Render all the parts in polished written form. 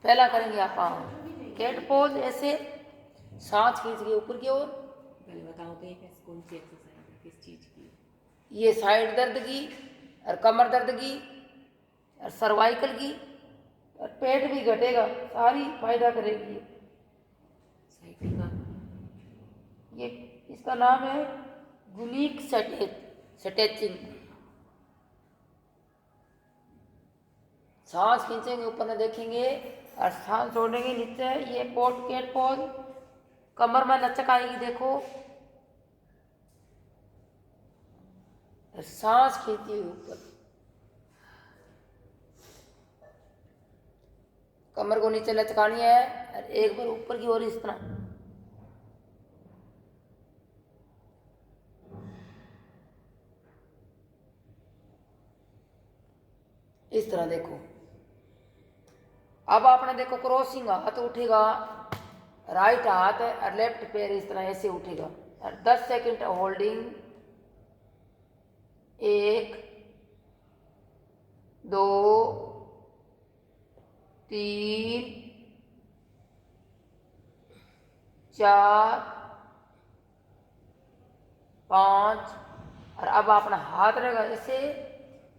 पहला करेंगे आप कैट पोज, ऐसे सांस खींच के ऊपर की ओर। पहले बताओ तो ये कौन सी एक्सरसाइज है, किस चीज़ की? ये साइड दर्द की और कमर दर्द की और सर्वाइकल की, और पेट भी घटेगा, सारी फायदा करेगी। साइटिका। ये इसका नाम है गुलीक स्ट्रेचिंग। सांस खींचेंगे ऊपर में देखेंगे और सांस छोड़ेंगे नीचे। ये पोट कैट पोज, कमर में लचक आएगी देखो, सांस खींचिए ऊपर, कमर को नीचे लचकानी है और एक बार ऊपर की ओर इस तरह। इस तरह देखो। अब आपने देखो क्रॉसिंग हाथ उठेगा, राइट हाथ और लेफ्ट पैर इस तरह ऐसे उठेगा और 10 सेकंड होल्डिंग। 1 2 3 4 5। और अब अपना हाथ रहेगा ऐसे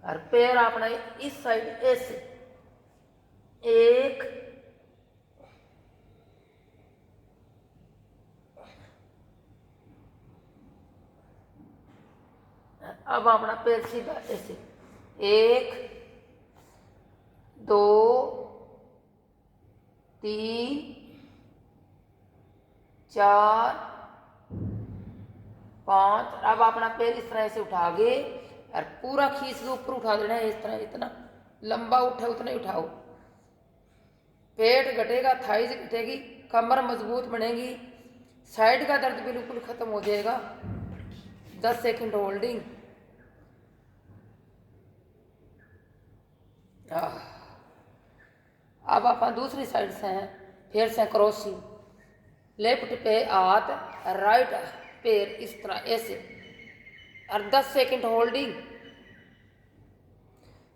और पैर अपना इस साइड ऐसे। 1 अब अपना पैर सीधा ऐसे। 1 2 3 4 5। अब अपना पैर इस तरह से उठा के और पूरा खींच के ऊपर उठा देना है इस तरह। इतना लंबा उठे उतना ही उठाओ। पेट घटेगा, थाइज घटेगी, कमर मजबूत बनेगी, साइड का दर्द बिल्कुल खत्म हो जाएगा। 10 सेकंड होल्डिंग। अब आप दूसरी साइड से हैं, फिर से क्रॉसिंग। लेफ्ट पे हाथ, राइट पैर इस तरह ऐसे और 10 सेकंड होल्डिंग।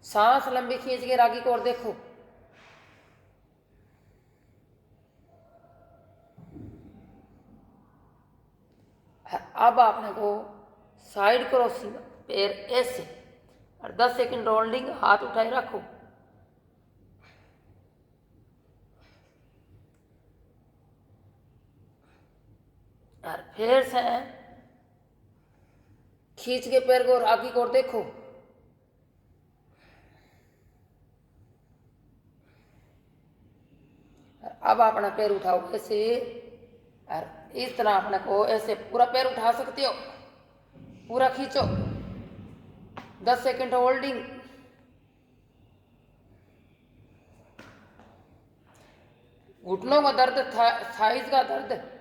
सांस लंबी खींच के आगे की ओर देखो। अब आपने को साइड क्रॉसिंग, पैर ऐसे और 10 सेकंड होल्डिंग, हाथ उठाए रखो। और फिर से खींच के पैर को आगे की ओर देखो। अब अपना पैर उठाओ ऐसे और इस तरह अपने को ऐसे पूरा पैर उठा सकते हो। पूरा खींचो, 10 सेकंड होल्डिंग। घुटनों का दर्द, थाइज का दर्द,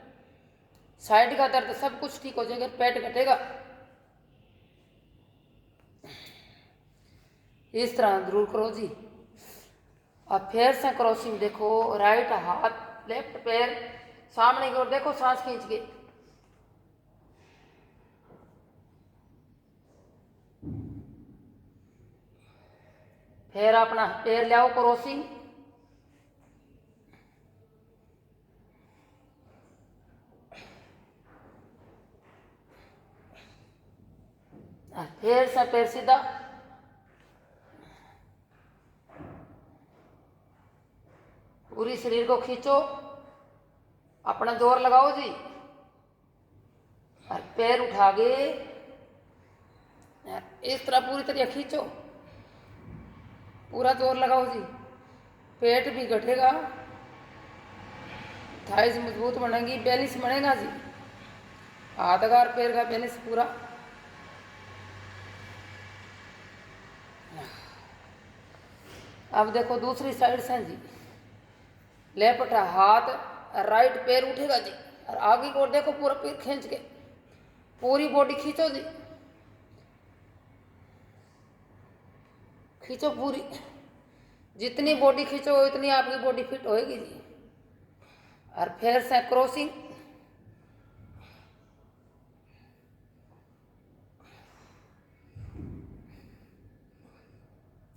साइड का दर्द, सब कुछ ठीक हो जाएगा, पेट घटेगा। इस तरह जरूर करो जी। अब फिर से क्रॉसिंग देखो। राइट हाथ, लेफ्ट पैर सामने की ओर देखो, सांस खींच के। फिर अपना पैर ले आओ क्रॉसिंग। फिर से पैर सीधा। पूरी शरीर को खींचो, अपना जोर लगाओ जी। और पैर उठा के इस तरह पूरी तरह खींचो, पूरा जोर लगाओ जी। पेट भी घटेगा, थाइज मजबूत बनेगी, बैलेंस बनेगा जी। हाथ का और पैर का बैलेंस पूरा। अब देखो दूसरी साइड से जी। लेफ्ट हाथ, राइट पैर उठेगा जी और आगे की ओर देखो, पूरा पैर खींच के पूरी बॉडी खींचो जी। खींचो पूरी, जितनी बॉडी खींचो उतनी आपकी बॉडी फिट होएगी जी। और फिर से क्रॉसिंग।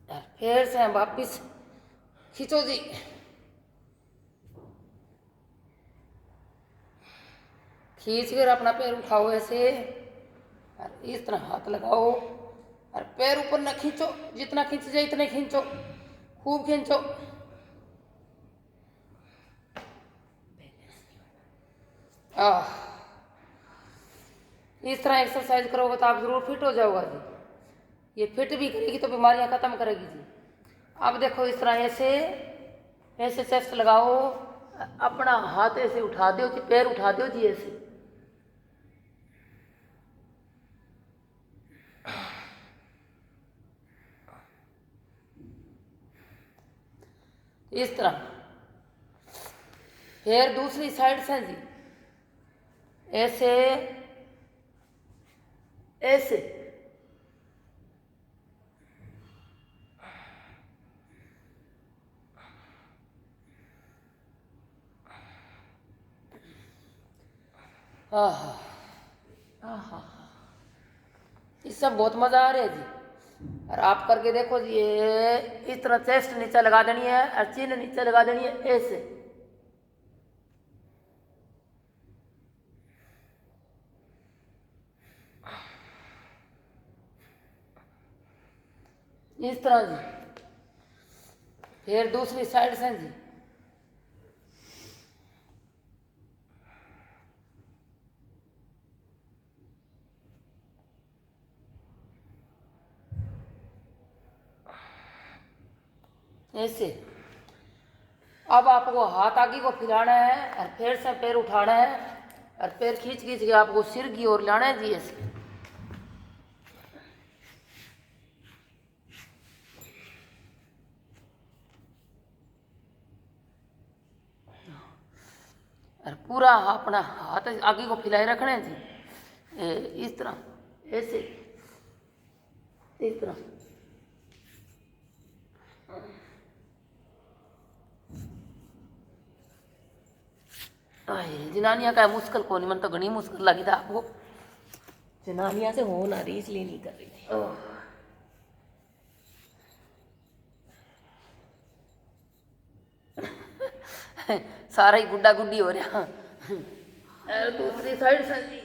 और फिर से वापिस खींचो जी। खींच कर अपना पैर उठाओ ऐसे, और इस तरह हाथ लगाओ, और पैर ऊपर न खींचो, जितना खींच जाए इतने खींचो, खूब खींचो। इस तरह एक्सरसाइज करोगे तो आप जरूर फिट हो जाओगा जी। ये फिट भी करेगी तो बीमारियां खत्म करेगी जी। अब देखो इस तरह ऐसे ऐसे चेस्ट लगाओ, अपना हाथ ऐसे उठा दो जी, पैर उठा दो जी ऐसे, इस तरह। फिर दूसरी साइड से जी ऐसे ऐसे, आहा आहा, इससे बहुत मजा आ रहा है जी। और आप करके देखो जी, ये इस तरह चेस्ट नीचे लगा देनी है और चिन नीचे लगा देनी है ऐसे, इस तरह जी। फिर दूसरी साइड से जी ऐसे। अब आपको हाथ आगे को फैलाना है और फिर से पैर उठाना है और पैर खींच खींच के आपको सिर की ओर लाना है जी ऐसे। और पूरा अपना हाथ आगे को फैलाए रखना है जी, इस तरह ऐसे, इस तरह। जनानियां का मुश्किल को नहीं, मन तो घनी मुश्किल लगी था आपको। जनानियां से हो ना रही इसलिए नहीं कर रही थी। सारा ही गुड्डा गुड्डी हो रहा। और दूसरी साइड से जी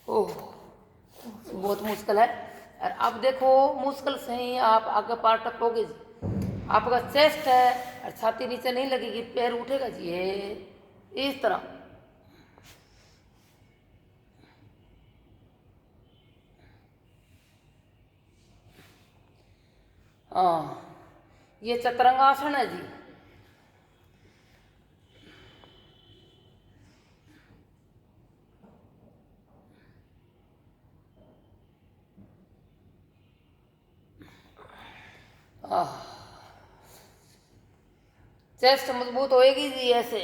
ओह, बहुत मुश्किल है। और अब देखो मुश्किल से ही आप आगे पार टपोगे जी। आपका चेस्ट है और छाती नीचे नहीं लगेगी, पैर उठेगा जी ये इस तरह। हाँ, ये चतुरंगासन है जी। चेस्ट मजबूत होएगी जी ऐसे।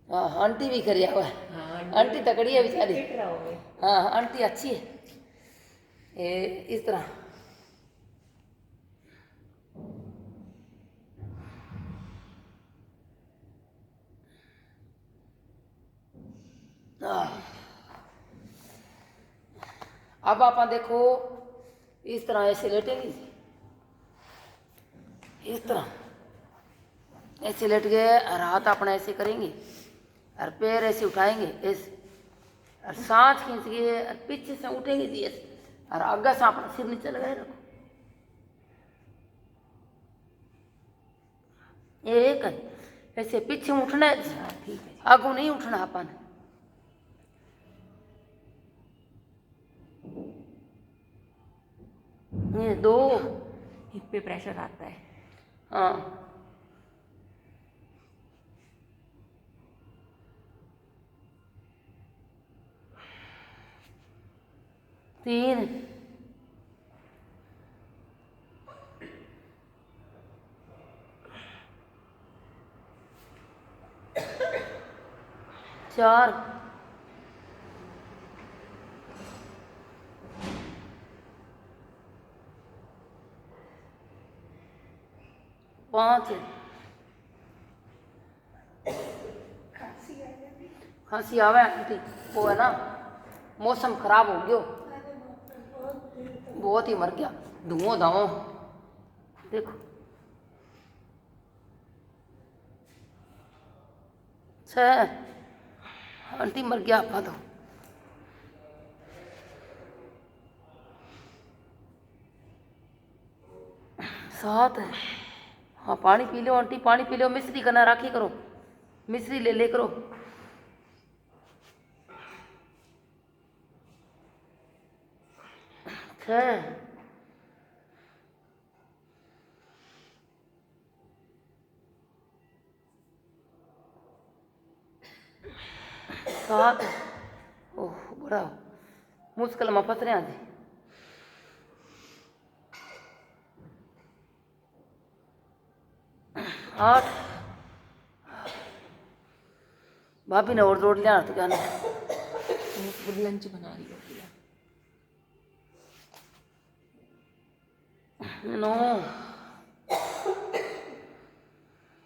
हाँ, आंटी भी करिया हुआ है। हाँ, आंटी तकड़ी है बेचारी। फिट रहोगे। हाँ, आंटी अच्छी है। ये इस तरह। अब आप देखो इस तरह ऐसे लेटेंगे, इस तरह ऐसे लेट गए और हाथ अपना ऐसे करेंगे और पैर ऐसे उठाएंगे ऐसे, और सांस खींच के और पीछे से उठेंगे जी ऐसे, और आगे से अपना सिर नीचे लगाए रखो। एक ऐसे पीछे उठना है, ठीक है। आगू नहीं उठना अपन। ये दो, हिप पे प्रेशर आता है। हाँ, तीन, चार, पाँच, खांसी खांसी आवे आंटी, वो है ना मौसम खराब हो गयो, बहुत ही मर गया, धुआं धाओ देखो। आंटी मर गया आपका तो। साथ है। हाँ पानी पी लो आंटी, पानी पी लो, मिश्री करना राखी करो, मिश्री ले ले करो। साथ ओह बड़ा मुश्किल में फंस रहे जी। आठ भाभी ने और रोड लिया तो क्या नहीं। लंच बना रही होगी। नो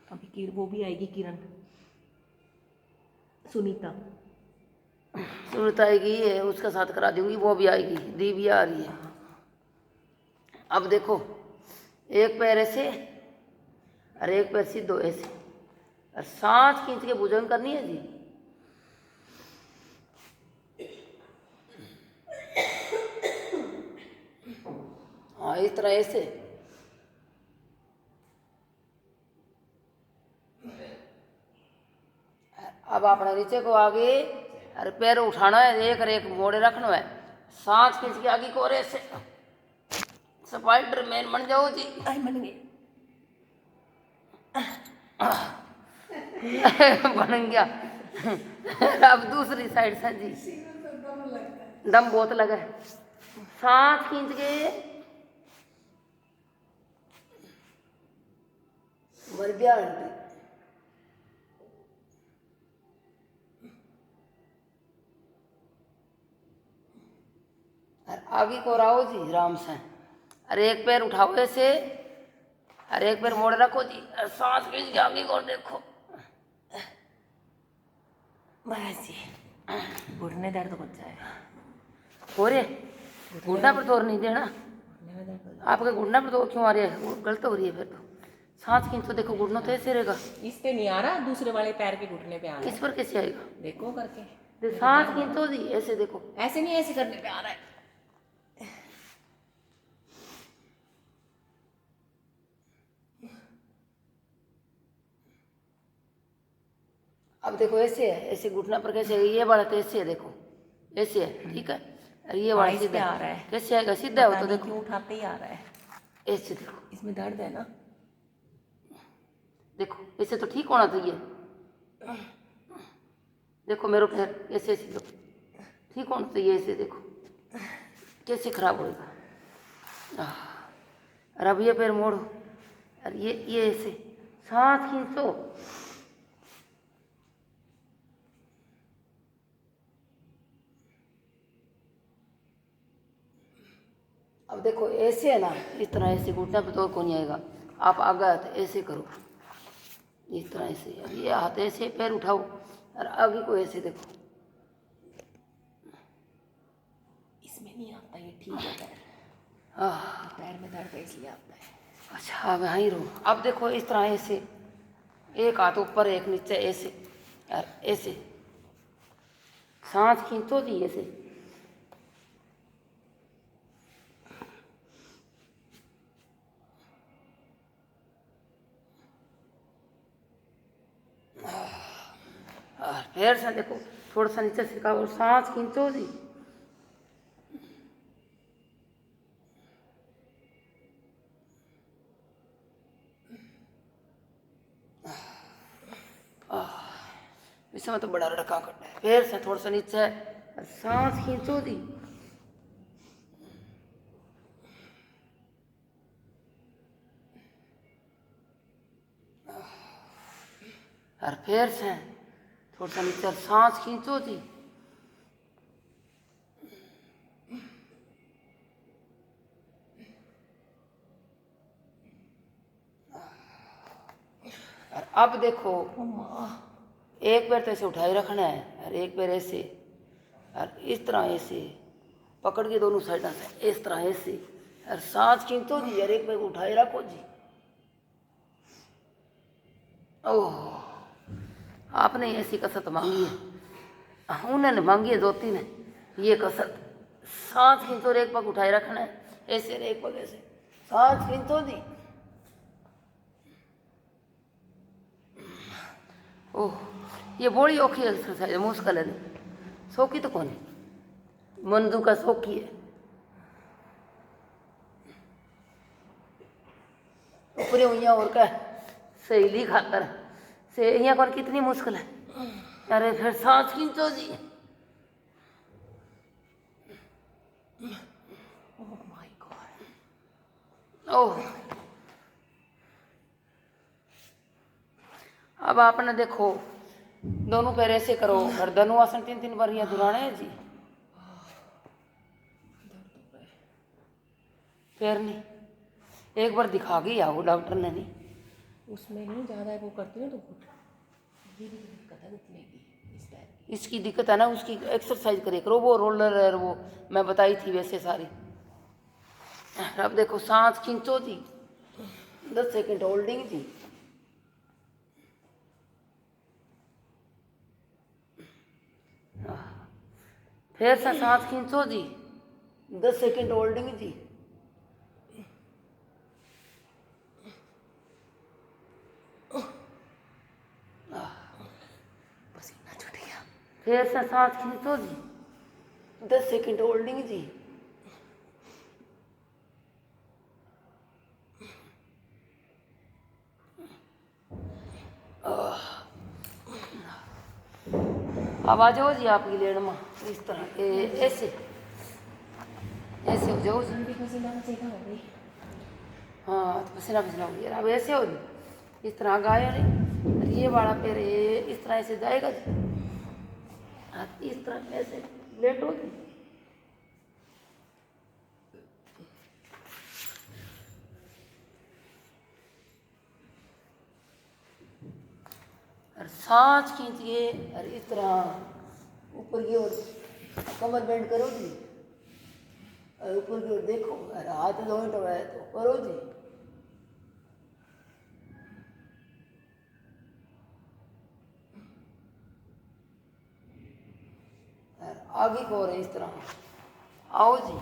अभी वो भी आएगी किरण, सुनीता सूरत आएगी, है उसका साथ करा दूंगी, वो भी आएगी, दी भी आ रही है। अब देखो एक पैर ऐसे और एक पैर सीधो ऐसे, और सांस खींच के भुजंग करनी है जी। हाँ इस तरह ऐसे, अब अपना नीचे को आगे और पैर उठाना है, एक और एक मोड़े रखना है, सांस खींच के आगे को और ऐसे स्पाइडरमैन बन जाओ जी। बन गए। बन गया। अब दूसरी साइड से जी, दम बहुत लगा है, सांस खींच के मर गया आंटी। और आगे को रहो जी राम से, अरे एक पैर उठाओ ऐसे, अरे एक पैर मोड़ रखो जी, और सांस खींच के आगे को देखो। बस जी, घुटने दर्द हो जाए। हो रे घुटना पर जोर नहीं देना, आपके घुटना पर जोर क्यों आ रही है, गलत हो रही है फिर तो। सांस खींचो देखो, घुटना तो ऐसे रहेगा। इस पे नहीं आ रहा, दूसरे वाले पैर के घुटने पे आ रहा है। इस पर कैसे आएगा, देखो करके, सांस खींचो जी ऐसे देखो, ऐसे नहीं, ऐसे करने पे आ रहा है। अब देखो ऐसे है, ऐसे घुटना पर कैसे है, ये वाला तो ऐसे है देखो, ऐसे है ठीक है, और ये वाला इस पे सीधा आ रहा है। कैसे आएगा, सीधा हो पता तो नहीं देखो क्यों उठाते ही आ रहा है। ऐसे देखो, इसमें दर्द है ना, देखो ऐसे तो ठीक होना चाहिए, देखो मेरे पैर ऐसे ऐसे देखो, ठीक होना चाहिए ऐसे देखो, कैसे खराब होएगा। और अब ये पैर मोड़ो, और ये ऐसे सांस खींचो, अब देखो ऐसे है ना, इस तरह ऐसे घुटना पे तो कौन नहीं आएगा, आप आगे हाथ ऐसे करो, इस तरह ऐसे, ये हाथ ऐसे पैर उठाओ और आगे को ऐसे देखो। इसमें नहीं आता, ये ठीक है पैर, पैर में दर्द है इसलिए आता है। अच्छा अब यहाँ ही रहो। अब देखो इस तरह ऐसे, एक हाथ ऊपर एक नीचे ऐसे, और ऐसे सांस खींचो जी ऐसे, और फिर से देखो थोड़ा सा नीचे सिका और सांस खींचो जी, इसमें तो बड़ा लड़का करना है। फिर से थोड़ा सा नीचे और सांस खींचो जी, और फिर से थोड़ा सा नीचे और सांस खींचो जी, और अब देखो एक पैर तो ऐसे उठाए रखना है और एक पैर ऐसे, और इस तरह ऐसे पकड़ के दोनों साइडों से इस तरह ऐसे, और सांस खींचो जी और एक पैर उठाए रखो जी। ओह, आपने ऐसी कसरत मांगी है, उन्होंने मांगी है 2-3 है ये कसरत। सांस खींचो और एक पग उठाए रखना है ऐसे, एक पग ऐसे, सांस खींचो जी। ओह, ये बड़ी औखी एक्सरसाइज है, मुश्किल है नहीं, सौखी तो कौन है, मंजू का सौखी है। ऊपरी हुइयाँ और क्या सहेली खातर से यहाँ पर कितनी मुश्किल है। अरे फिर सांस खींचो जी। Oh my God. ओह, अब आपने देखो दोनों पैर ऐसे करो और धनुआसन 3-3 बार यहाँ दुराने हैं जी। पैर नहीं, एक बार दिखा गई वो डॉक्टर ने नहीं। उसमें नहीं ज़्यादा वो करती हूँ तो ये भी दिक्कत है घुटने की, इस पैर की। इसकी दिक्कत है ना, उसकी एक्सरसाइज करे करो, वो रोलर है वो मैं बताई थी वैसे सारी। अब देखो सांस खींचो जी, 10 सेकंड होल्डिंग जी। फिर से सांस खींचो जी, 10 सेकंड होल्डिंग जी। पसीना छूट गया। फिर से सांस खींचो जी, 10 सेकंड होल्डिंग जी। अब आ जाओ जी आपकी लेन में, इस तरह ऐसे ऐसे हो जाओ जी। उनकी पसीना पसीना हो गई। हाँ तो पसीना पसीना हो गया। अब ऐसे हो जी, इस तरह गाया नहीं, ये वाला पैर इस तरह ऐसे जाएगा जी, हाथ इस तरह ऐसे लेटो जी। और सांस खींचिए और इस तरह ऊपर की ओर कमर बेंड करो जी, और ऊपर की ओर देखो और हाथ जॉइंट हो है तो करो जी। और आगे को और इस तरह आओ जी।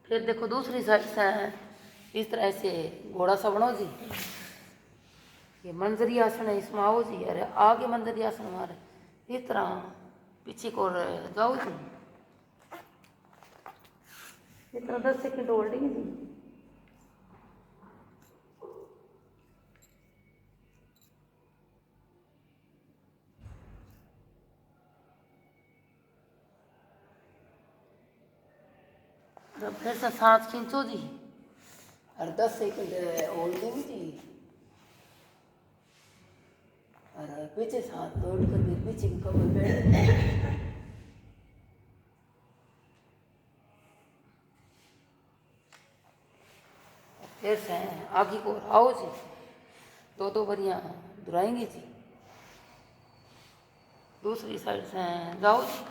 फिर देखो दूसरी साइड से इस तरह से घोड़ा सा बनो जी। ये मंजरी आसन है, इसमें आओ जी। अरे आगे मंजरी आसन हमारे इस तरह पीछे को जाओ जी, इस तरह 10 सेकंड होल्डिंग जी। और फिर से सांस खींचो जी और 10 सेकंड होल्डिंग जी। और पीछे से हाथ जोड़ कर पीछे की कमर बैठ, फिर से आगे को आओ जी। 2-2 बढ़िया दुराएंगे जी। दूसरी साइड से जाओ जी।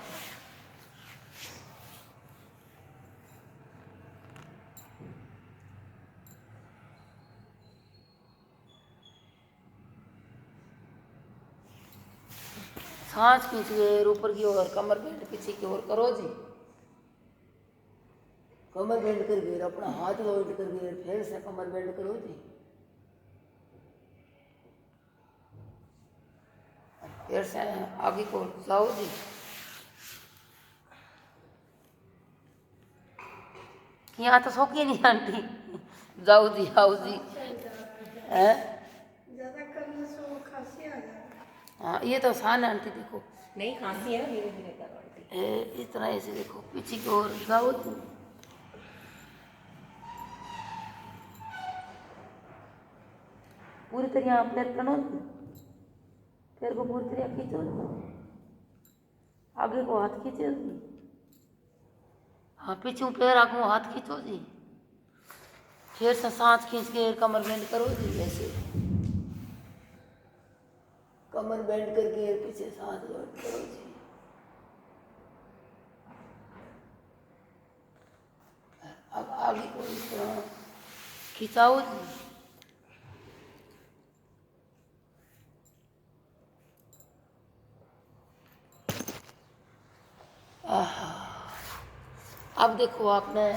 सांस खींचिए ऊपर की ओर, कमर बेंड पीछे की ओर करो जी। कमर बेंड करके अपना हाथ लोड करके फिर से कमर बेंड करो जी। फिर से आगे को जाओ जी। यहाँ तो सौखी नहीं आंटी, जाओ जी आओ जी। हैं हाँ ये तो आसान है आंटी, देखो नहीं खांसी है ना, धीरे धीरे करो आंटी। इस तरह ऐसे देखो पीछे की ओर जाओ जी। पूरी तरह आप पैर टनो जी, पैर को पूरी तरह खींचो जी, आगे को हाथ खींचो जी। हाँ पीछे पैर आगे हाथ खींचो जी। फिर से सांस खींच के कमर बेंड करो जी, ऐसे कमर बेंड करके पीछे सांस बेंड करो जी। अब आगे को इस तरह खिंचाओ जी। अब देखो आपने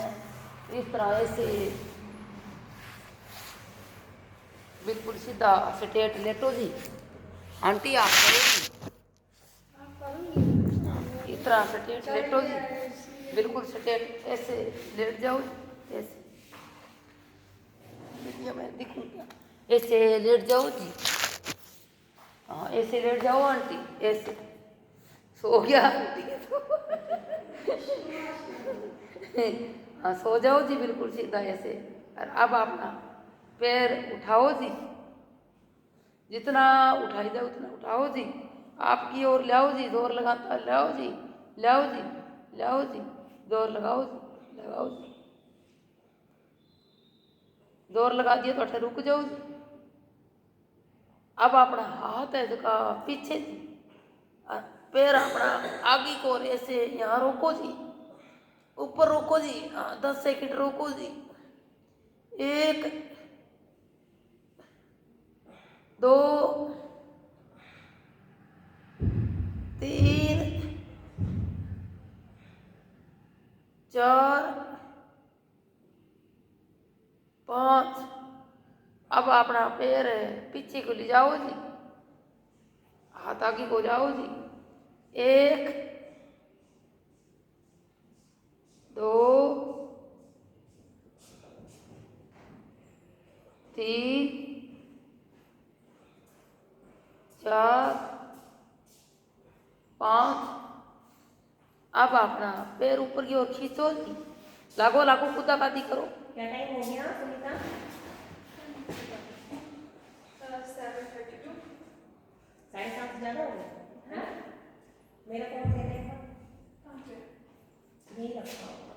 इस तरह से बिल्कुल सीधा स्ट्रेट लेटो जी। आंटी आप करो जी, इस तरह स्ट्रेट लेटो जी, बिल्कुल स्ट्रेट ऐसे लेट जाओ, ऐसे वीडियो में दिखूं क्या, ऐसे लेट जाओ जी। हाँ ऐसे लेट जाओ आंटी, ऐसे सो गया आंटी तो हाँ सो जाओ जी बिल्कुल सीधा ऐसे। और अब अपना पैर उठाओ जी, जितना उठाई जाए उतना उठाओ जी, आपकी ओर लाओ जी, जोर लगाता लाओ जी, लाओ जी, लाओ जी, जोर लगाओ जी, लगाओ जी, जोर लगा दिए तो अठे रुक जाओ जी। अब अपना हाथ है जो पीछे जी, पैर अपना आगे को ऐसे यहाँ रोको जी, ऊपर रोको जी। हाँ 10 सेकंड रोको जी। 1 2 3 4 5। अब अपना पैर पीछे को ले जाओ जी, हाथ आगे को जाओ जी। 1 2 3 4 5। अब अपना पैर ऊपर की ओर खींचो जी, लागो लागो कूदा कादी करो। क्या टाइम हो गया सुनीता? 7:32। 7:30 ज़्यादा हो गया? मेरा फोन दे दे, नहीं रखा होगा।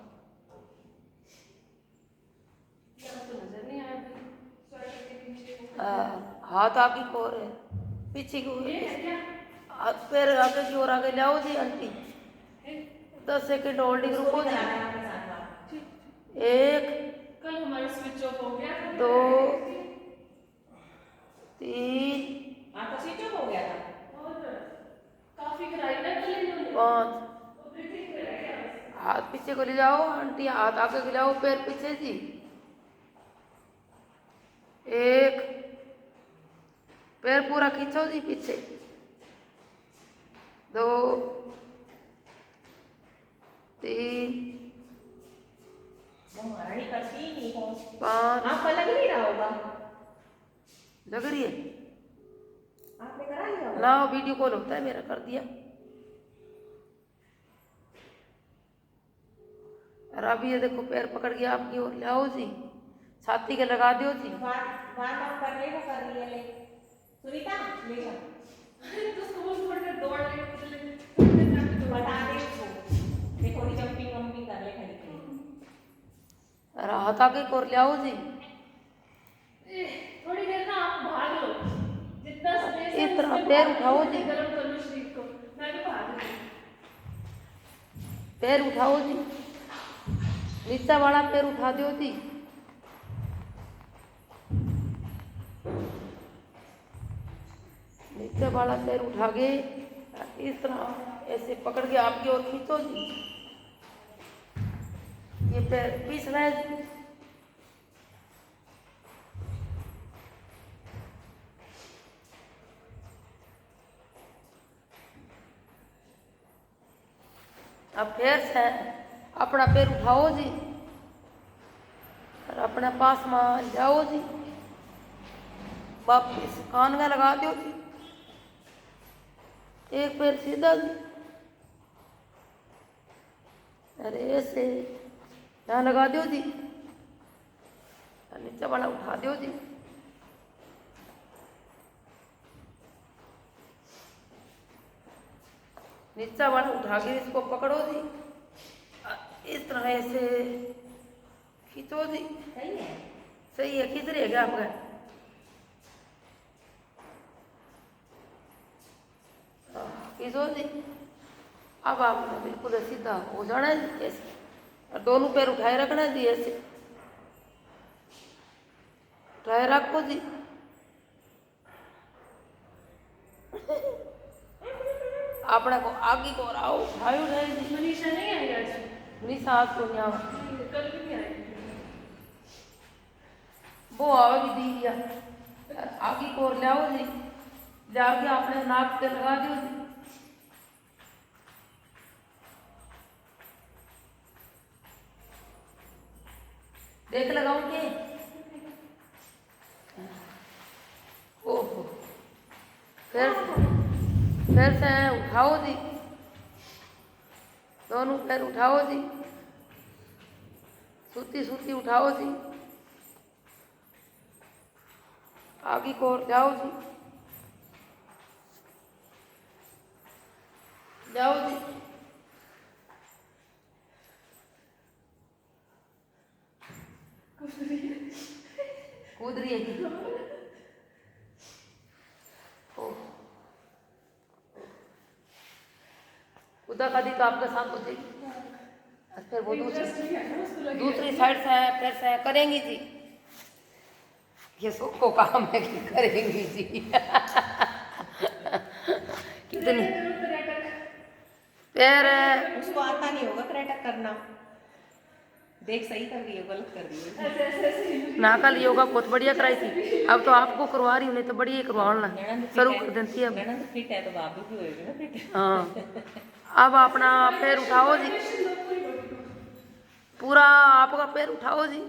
तो नजर नहीं आया भाई, स्वेटर के नीचे हाथ आगे को और पीछे को, ये है क्या? हाथ पैर आगे की ओर आगे लाओ जी आंटी। 10 सेकंड होल्डिंग उसको रुको भी जी। कराना है अपने साथ बात। ठीक। 1 कल हमारा स्विच ऑफ हो गया था। 2 3 आपका स्विच ऑफ हो गया था? और काफी कराई ना कल इन्होंने। 5। और ब्रीथिंग पे रह गया बस। हाथ पीछे को ले जाओ आंटी, हाथ आगे को लाओ, पैर पीछे जी। 1 पैर पूरा खींचो जी पीछे। 2 3 वो महारानी करती ही नहीं फोन। 5। आपका लग नहीं रहा होगा? लग रही है आपने करा लिया होगा? ना, वीडियो कॉल होता है मेरा, कर दिया। और अभी ये देखो पैर पकड़ के आपकी ओर लाओ जी, छाती के लगा दो जी। बार बार कर ले, वो कर रही है। ले सुनीता ले जा, तो स्कूल छोड़ कर दौड़ ले, कूद ले, थोड़ी देर में दौड़ बता दे उसको। देखो थोड़ी जंपिंग वंपिंग कर ले खड़ी खड़ी। और हाथ आगे की ओर लाओ जी। थोड़ी देर ना आप भाग लो, जितना स्पेस है इस तरह उसमें पैर भाग लो, उठाओ जी, गर्म कर लो शरीर को। मैं भी भाग रही हूँ। पैर उठाओ जी, नीचा वाला पैर उठा दो जी। नीचे वाला पैर उठा के इस तरह ऐसे पकड़ के आपकी ओर खींचो जी। ये पैर पीस रहा है जी। अब फिर से अपना पैर उठाओ जी और अपने पास में जाओ जी, वापिस कान में लगा दो जी। एक पैर सीधा जी, अरे ऐसे यहाँ लगा दो जी, और नीचे वाला उठा दो जी। नीचा वाला उठा के इसको पकड़ो जी, इस तरह ऐसे खींचो जी। सही है। सही है, किधर है क्या आपका? किशोर जी, अब आपने बिल्कुल सीधा हो जाना है जी ऐसे, और दोनों पैर उठाए रखना है जी ऐसे, उठाए रखो जी। अपने को आगे को आओ, उठाए उठाए जी। मनीषा नहीं आई आज? मनीषा आज तो नहीं आओ, कल भी नहीं आई। वो आओगी दीजिए, आगे को ले आओ जी, जाके आपने नाक पे लगा दियो जी। देख लगाऊं के? ओहो, फिर से उठाओ जी, दोनों पैर उठाओ जी, सूती सूती उठाओ जी, आगे को और जाओ जी, जाओ जी। कूद रही है जी। ओह, उदा का दी तो आपका साथ हो जाएगी, और फिर वो दूसरी साइड से फिर से करेंगी जी। ये सबको काम है कि करेंगी जी। कितनी पैर उसको आता नहीं होगा क्रैटक करना। देख सही कर रही है, गलत कर रही है। ना कल योगा बहुत बढ़िया कराई थी, अब तो आपको करवा रही हूँ, नहीं तो बढ़िया करवाना शुरू कर देती है अब। ननद फिट है तो बाबू भी होएगी ना फिट। हाँ, अब अपना पैर उठाओ जी, पूरा आपका पैर उठाओ जी,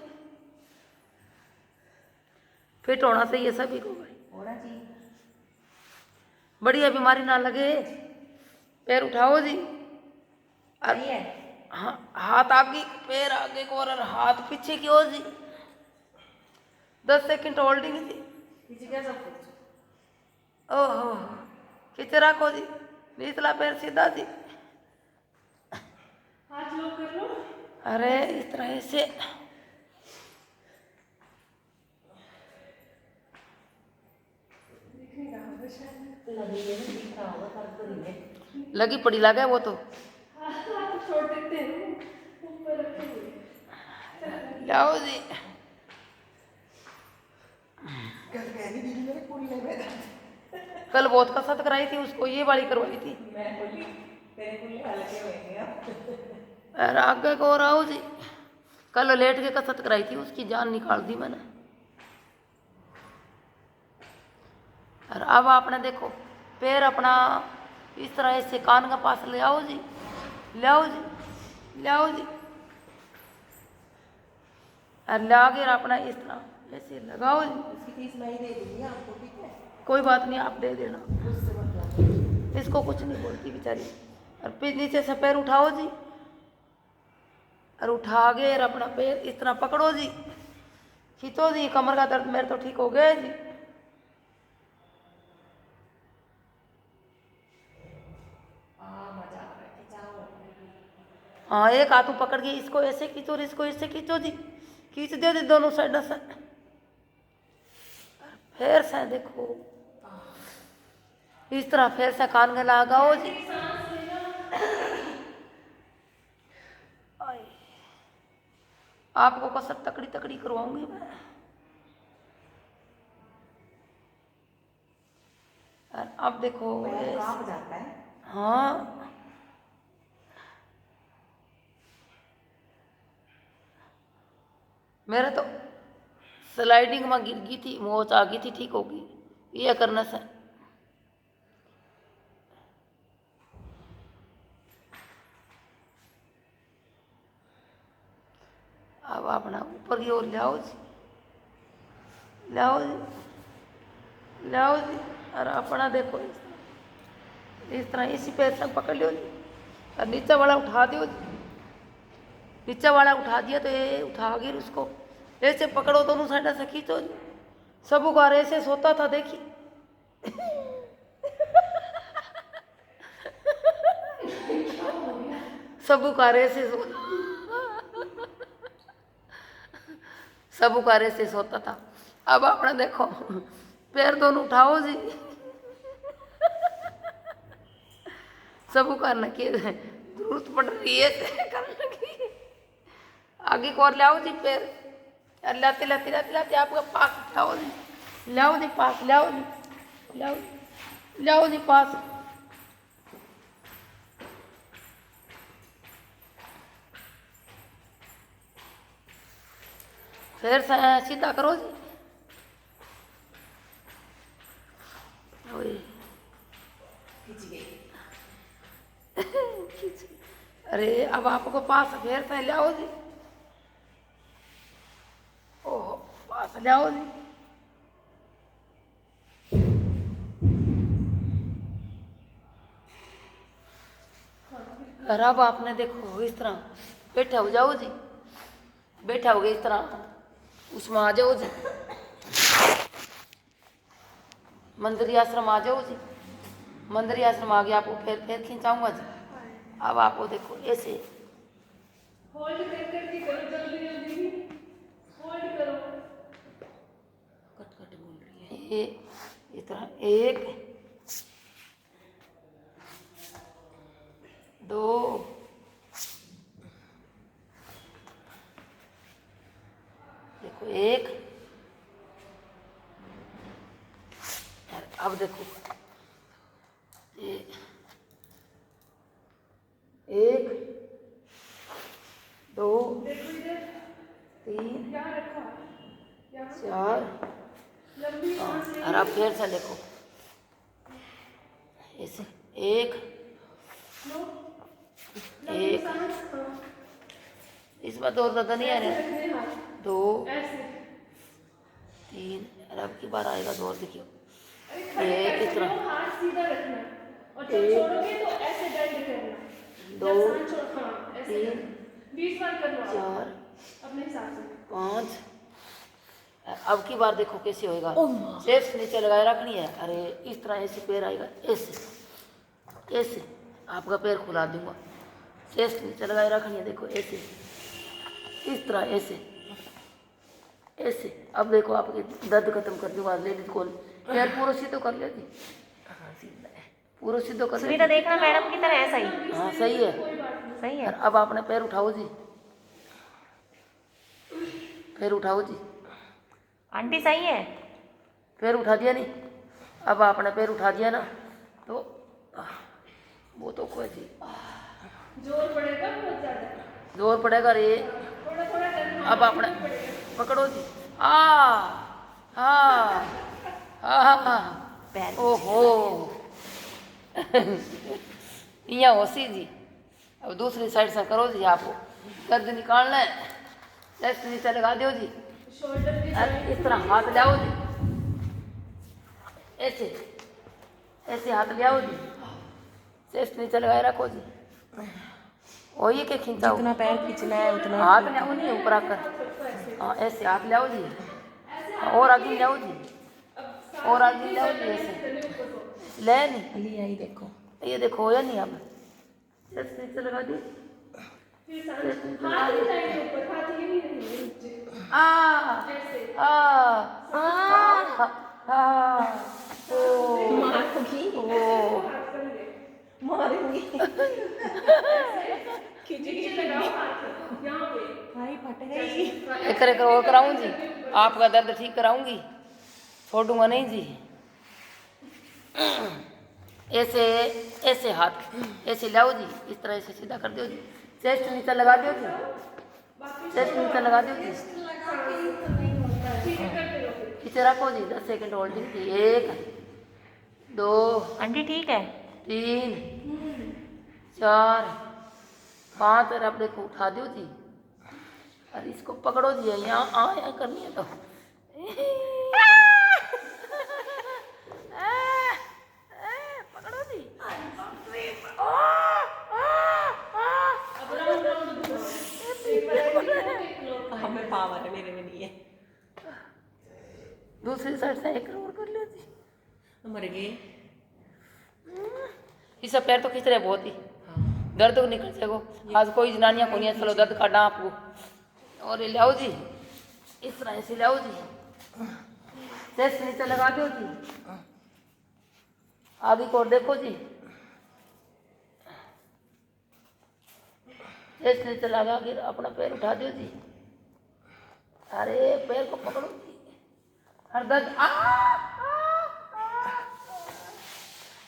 फिट होना चाहिए सभी को भाई, होना चाहिए। बढ़िया बीमारी ना लगे। पैर उठाओ जी, सही है। हाँ, हाथ आगे, पैर आगे को और हाथ पीछे की ओर जी, 10 सेकंड होल्डिंग जी। किसी का सब कुछ ओहो, खींच रखो जी, निचला पैर सीधा जी। हाथ लोग कर लो। अरे इस तरह से दिख नहीं रहा होगा शायद। लगी है ना, दिख रहा होगा कर तो रही है। लगी पड़ी लगा वो तो। हाथ छोड़ देते हैं ऊपर रखे हुए। जाओ जी, कल कह रही दीदी मेरे कुल्ले में कल बहुत कसरत कराई थी उसको, ये वाली करवाई थी। मैं बोली तेरे कुल्ले हल्के हुए हैं। अरे आगे को और आओ जी, कल लेट के कसरत कराई थी, उसकी जान निकाल दी मैंने। और अब आपने देखो पैर अपना इस तरह से कान के पास ले आओ जी, ले आओ जी, ले आओ जी, और लागे अपना इस तरह ऐसे लगाओ जी। इसकी फीस मैं ही दे दूंगी आपको, ठीक है? कोई बात नहीं, आप दे देना, उससे मतलब इसको कुछ नहीं बोलती बेचारी। और फिर नीचे से पैर उठाओ जी, और उठा के और अपना पैर इस तरह पकड़ो जी, खींचो जी, कमर का दर्द मेरे तो ठीक हो गया जी। मजा आ रहा है, जाओ। हाँ, एक हाथ पकड़ के इसको ऐसे खींचो और इसको ऐसे खींचो जी, खींच दो जी दोनों साइड से। फिर से देखो इस तरह, फिर से कान में लगाओ जी। आय, आपको कसरत तकड़ी तकड़ी करवाऊंगी मैं। और अब देखो पैर कांप जाता है। हाँ, मेरे तो स्लाइडिंग में गिर गई थी, मोच आ गई थी, ठीक होगी ये करने से। अब अपना ऊपर की ओर ले आओ जी, ले आओ जी, ले आओ जी, और अपना देखो इस तरह इसी पैर से पकड़ लो जी, और नीचे वाला उठा दियो जी। नीचे वाला उठा दिया तो ये उठा के उसको ऐसे पकड़ो, दोनों साइड से खींचो जी। सब उगार ऐसे सोता था देखी। सब उगार ऐसे सब उकारे से सोता था। अब आपने देखो पैर दोनों उठाओ जी, सब उकारने की जरूरत पड़ रही है करने की। आगे को और लाओ जी पैर, और लाते लाते लाते लाते आपका पास लाओ जी, लाओ जी पास, लाओ जी, लाओ लाओ जी पास। फिर सीधा करो जी। ओए खिंच गई। अरे अब आपको पास फिर से लाओ जी। ओह पास लाओ जी। और अब आपने देखो इस तरह बैठा हो जाओ जी, बैठा हो गया इस तरह, उसमें आ जाओ जी, मंदिरी आश्रम आ जाओ जी। मंदिरी आश्रम आ गया, आपको फिर खींचाऊंगा जी। अब आपको देखो ऐसे होल्ड करके करो, जल्दी जल्दी होल्ड करो। कट कट बोल रही है ये, इस तरह 1 2 देखो 1, अब देखो 1 2 3 यहाँ रखा, यहाँ 4 लंबी सांस ले। और अब फिर से देखो ऐसे 1 लो, 1, सांस। हाँ, इसमें तो ज़्यादा नहीं आ ऐसे रहा, रखने हाथ, 2 ऐसे। 3 और अब की बार आएगा तो और देखियो अरे खड़े एक कर इस तरह, सकते हो, हाथ सीधा रखना है। और जब एक, छोड़ोगे तो ऐसे बेंड करना। दो, जब सांस छोड़, हाँ ऐसे तीन, करना। 20 बार कर लो आप 4 अपने हिसाब से। 5। अब की बार देखो कैसे होएगा। सेफ नीचे लगाए रखनी है। अरे इस तरह ऐसे पैर आएगा, ऐसे ऐसे आपका पैर खुला दूंगा। सेफ नीचे लगाए रखनी है, देखो ऐसे इस तरह ऐसे ऐसे। अब देखो आपकी दर्द खत्म कर दूंगा। लेडीज को पैर पूरा सीधो कर लेती, पूरा सीधो कर सुनीता लेती। देखना मैडम की तरह है सही। हाँ सही है। सही और है। अब आपने पैर उठाओ जी, पैर उठाओ जी। आंटी सही है। पैर उठा दिया नहीं, अब आपने पैर उठा दिया ना तो वो तो कोई जी जोर पड़ेगा बहुत ज्यादा, जोर पड़ेगा रे। थोड़ा थोड़ा करना। अब आपने पकड़ो जी। आ हाँ हाँ पैर ओहो यहाँ होसी जी। अब दूसरी साइड से करो जी, आपको दर्द निकालना है। लेफ्ट नीचे लगा दो जी, शोल्डर की और इस तरह हाथ ले आओ जी, ऐसे ऐसे हाथ ले आओ जी, चेस्ट नीचे लगाए रखो जी। वही के खींचाओ, जितना पैर खींचना है उतना। हाथ ले आओ, नहीं ऊपर आकर, हाँ ऐसे हाथ ले आओ जी, और आगे ले आओ जी, और आगे ले आओ जी, ऐसे ले नहीं। अली आई देखो, ये देखो या नहीं, अब चेस्ट नीचे लगा दी, हाथ नहीं जाएंगे ऊपर, हाथ ये नहीं रहेंगे नीचे। आ ऐसे आ ओ मारूंगी ओ मारूंगी। नीचे लगाओ हाथ यहाँ पे। भाई फट गई। एक करे कर और कराऊं जी, आपका दर्द ठीक कराऊंगी, छोड़ूंगा नहीं जी। ऐसे ऐसे हाथ ऐसे लाओ जी, इस तरह से सीधा कर दो जी, चेस्ट नीचे लगा दो जी, चेस्ट नीचे लगा दो जी, पीछे रखो जी, 10 सेकंड होल्डिंग की। 1 2 आंटी ठीक है। 3 4 5। और अब देखो उठा दो जी, और इसको पकड़ो जी, यहाँ करनी है तो पकड़ो जी। हमें पावर है, मेरे में नहीं है। दूसरी साइड से एक और कर लो जी। मर गए। इस पैर तो खींच रहे बहुत ही, दर्द तो निकल सको। आज कोई जनानियाँ को नहीं है, चलो दर्द काटना आपको। और ये लाओ जी, इस तरह ऐसे लाओ जी, चेस्ट नीचे लगा दो जी, आगे को देखो जी, चेस्ट नीचे लगा के अपना पैर उठा दो जी। अरे पैर को पकड़ो जी, हर दर्द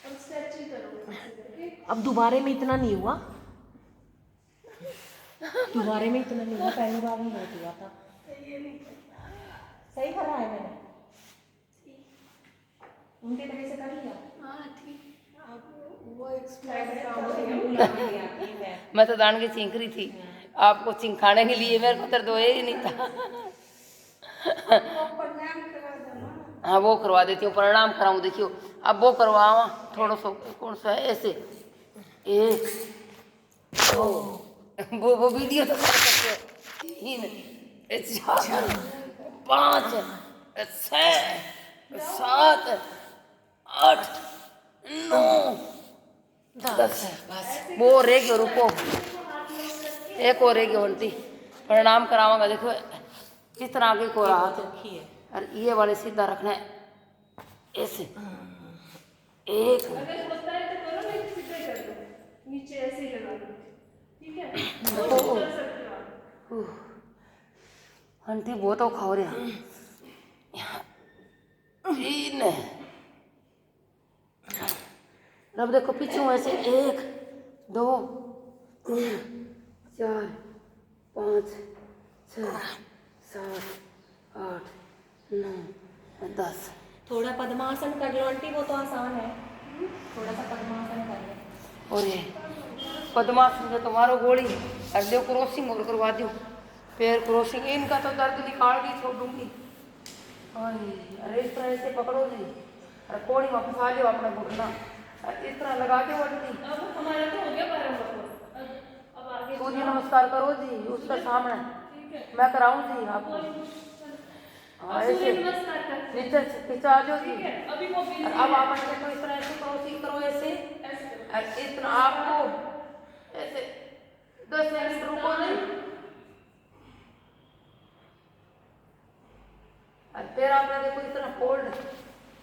अब स्ट्रेचिंग करो ऐसे करके। अब दोबारे में इतना नहीं हुआ, दोबारे में इतना नहीं हुआ, पहली बार में बहुत हुआ था। सही करा है मैंने, उनके तरह से कर लिया। हाँ ठीक। अब वो एक्सप्लेन मैं मैं तो दान की चींक रही थी, आपको चिंखाने के लिए, मेरे को दर्द हो ही नहीं था। हाँ वो करवा देती हूँ, प्रणाम कराऊँ। देखियो अब वो करवावा थोड़ा सा, कौन सा है ऐसे, एक वो वीडियो तो कर सकते हो, 3 4 5 6 7 8 9 10 वो रह गयो, रुको एक और रह गयो बनती, प्रणाम करावांगा। देखो किस तरह आगे को रहा था, रखी है। और ये वाले सीधा रखना है ऐसे, एक अगर होता है तो करो, नहीं तो सीधे कर दो, नीचे ऐसे ही लगा दो, ठीक है? कर सकते हो आप। आंटी बहुत तो खाओ रहे हैं, 3 अब देखो पीछे ऐसे, 1 2 3 4 5 6 7 8 9 10। थोड़ा पद्मासन कर लो आंटी, वो तो आसान है, थोड़ा सा पद्मासन कर लो। और ये पद्मासन से तुम्हारो गोली और जो क्रॉसिंग और करवा दो, पैर क्रॉसिंग, इनका तो दर्द निकाल के छोड़ दूंगी। अरे इस तरह से पकड़ो जी, और कोड़ी में फंसा लो अपना घुटना, और इस तरह लगा दो आंटी। अब हमारा तो हो गया 12 नंबर, अब आगे सूर्य नमस्कार करो जी उसका सामने, ठीक है? मैं कराऊं जी आपको। हाँ अब सूर्य ऐसे नमस्कार करते हैं, नीचे खिंचा जाओ जी, ठीक है? अभी वो बिजी और अब आप अपने को इस तरह ऐसे क्रॉसिंग करो ऐसे, ऐसे करो। और इस तरह आपको ऐसे 10 सेकंड रुको जी, और फिर आपने देखो इस तरह फोल्ड,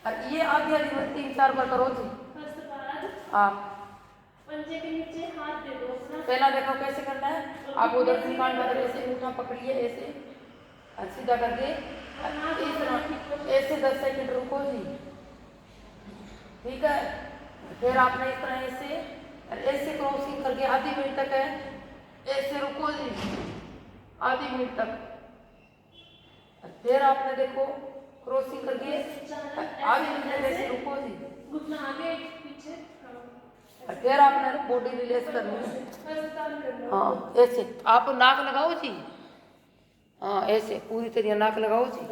और ये आधी आधी 3 4 बार करो जी। उसके बाद आप पंजे के नीचे हाथ दे दो अपना, पहला देखो कैसे करना है, आप उधर से कान बदल ऐसे उठा पकड़िए ऐसे, और सीधा करके इस तरह ऐसे 10 सेकंड रुको जी, ठीक है? फिर आपने इस तरह ऐसे और ऐसे क्रॉसिंग करके आधी मिनट तक है, ऐसे रुको जी आधी मिनट तक, और फिर आपने देखो क्रॉसिंग करके आधी मिनट तक ऐसे रुको जी, घुटना आगे पीछे, और फिर आपने बॉडी रिलीज करनी है। बस काम कर लो। हाँ ऐसे आप नाक लगाओ जी, हाँ ऐसे पूरी तरह नाक लगाओ जी।